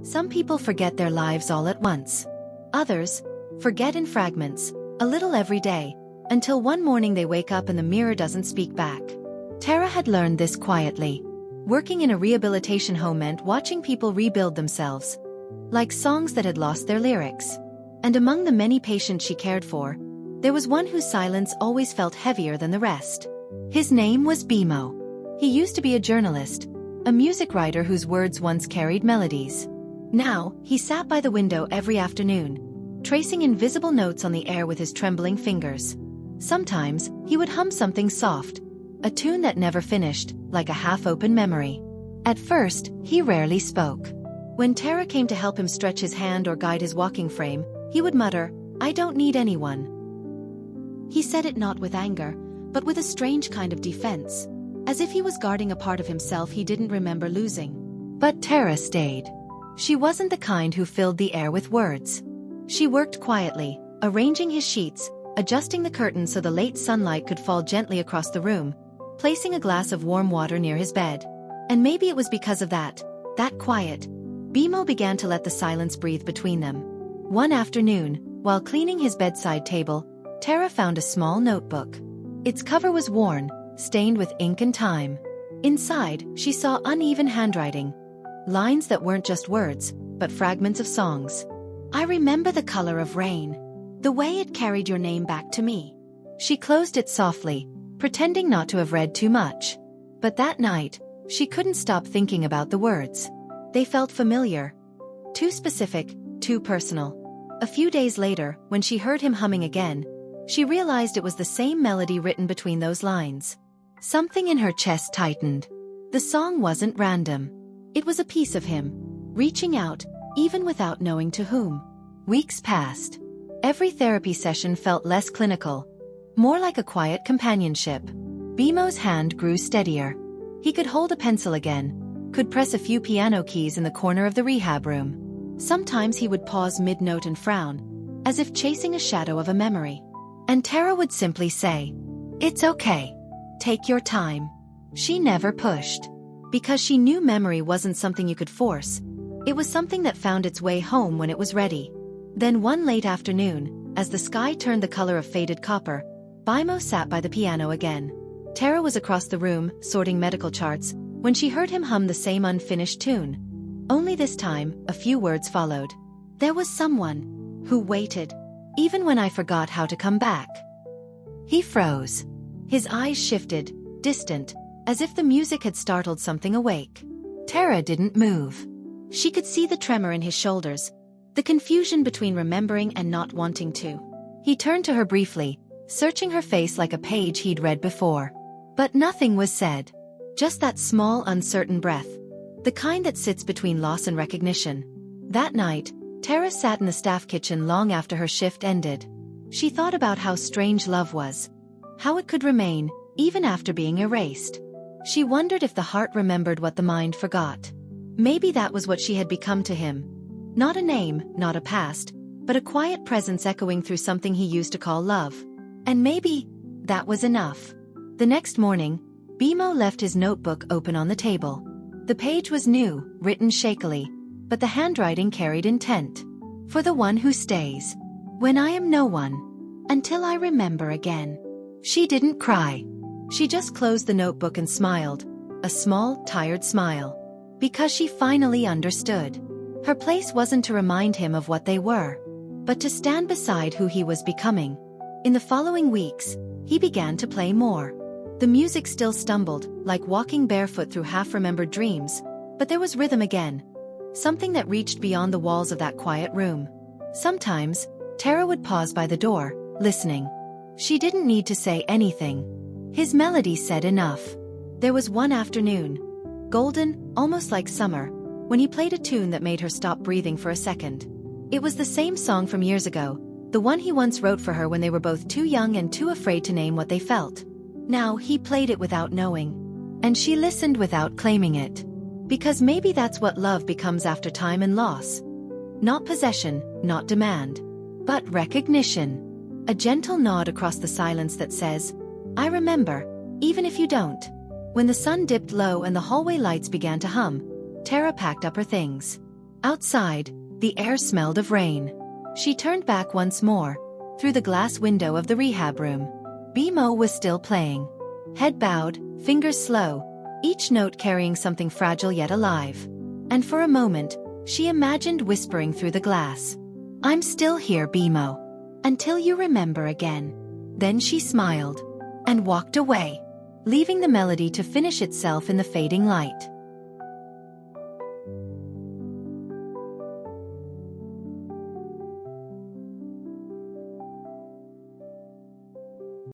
Some people forget their lives all at once. Others forget in fragments, a little every day, until one morning they wake up and the mirror doesn't speak back. Tara had learned this quietly. Working in a rehabilitation home meant watching people rebuild themselves, like songs that had lost their lyrics. And among the many patients she cared for, there was one whose silence always felt heavier than the rest. His name was Bimo. He used to be a journalist, a music writer whose words once carried melodies. Now, he sat by the window every afternoon, tracing invisible notes on the air with his trembling fingers. Sometimes, he would hum something soft, a tune that never finished, like a half-open memory. At first, he rarely spoke. When Tara came to help him stretch his hand or guide his walking frame, he would mutter, "I don't need anyone." He said it not with anger, but with a strange kind of defense, as if he was guarding a part of himself he didn't remember losing. But Tara stayed. She wasn't the kind who filled the air with words. She worked quietly, arranging his sheets, adjusting the curtains so the late sunlight could fall gently across the room, placing a glass of warm water near his bed. And maybe it was because of that quiet, Bimo began to let the silence breathe between them. One afternoon, while cleaning his bedside table, Tara found a small notebook. Its cover was worn, stained with ink and time. Inside, she saw uneven handwriting, lines that weren't just words, but fragments of songs. "I remember the color of rain, the way it carried your name back to me." She closed it softly, pretending not to have read too much. But that night, she couldn't stop thinking about the words. They felt familiar. Too specific, too personal. A few days later, when she heard him humming again, she realized it was the same melody written between those lines. Something in her chest tightened. The song wasn't random. It was a piece of him, reaching out, even without knowing to whom. Weeks passed. Every therapy session felt less clinical, more like a quiet companionship. Bimo's hand grew steadier. He could hold a pencil again, could press a few piano keys in the corner of the rehab room. Sometimes he would pause mid-note and frown, as if chasing a shadow of a memory. And Tara would simply say, "It's okay. Take your time." She never pushed. Because she knew memory wasn't something you could force. It was something that found its way home when it was ready. Then one late afternoon, as the sky turned the color of faded copper, Bimo sat by the piano again. Tara was across the room, sorting medical charts, when she heard him hum the same unfinished tune. Only this time, a few words followed. "There was someone who waited, even when I forgot how to come back." He froze. His eyes shifted, distant, as if the music had startled something awake. Tara didn't move. She could see the tremor in his shoulders, the confusion between remembering and not wanting to. He turned to her briefly, searching her face like a page he'd read before. But nothing was said. Just that small, uncertain breath, the kind that sits between loss and recognition. That night, Tara sat in the staff kitchen long after her shift ended. She thought about how strange love was, how it could remain, even after being erased. She wondered if the heart remembered what the mind forgot. Maybe that was what she had become to him. Not a name, not a past, but a quiet presence echoing through something he used to call love. And maybe that was enough. The next morning, Bimo left his notebook open on the table. The page was new, written shakily, but the handwriting carried intent. "For the one who stays. When I am no one. Until I remember again." She didn't cry. She just closed the notebook and smiled, a small, tired smile. Because she finally understood. Her place wasn't to remind him of what they were, but to stand beside who he was becoming. In the following weeks, he began to play more. The music still stumbled, like walking barefoot through half-remembered dreams, but there was rhythm again. Something that reached beyond the walls of that quiet room. Sometimes, Tara would pause by the door, listening. She didn't need to say anything. His melody said enough. There was one afternoon, golden, almost like summer, when he played a tune that made her stop breathing for a second. It was the same song from years ago, the one he once wrote for her when they were both too young and too afraid to name what they felt. Now he played it without knowing. And she listened without claiming it. Because maybe that's what love becomes after time and loss. Not possession, not demand, but recognition. A gentle nod across the silence that says, "I remember, even if you don't." When the sun dipped low and the hallway lights began to hum, Tara packed up her things. Outside, the air smelled of rain. She turned back once more, through the glass window of the rehab room. Bimo was still playing. Head bowed, fingers slow, each note carrying something fragile yet alive. And for a moment, she imagined whispering through the glass, "I'm still here, Bimo. Until you remember again." Then she smiled and walked away, leaving the melody to finish itself in the fading light.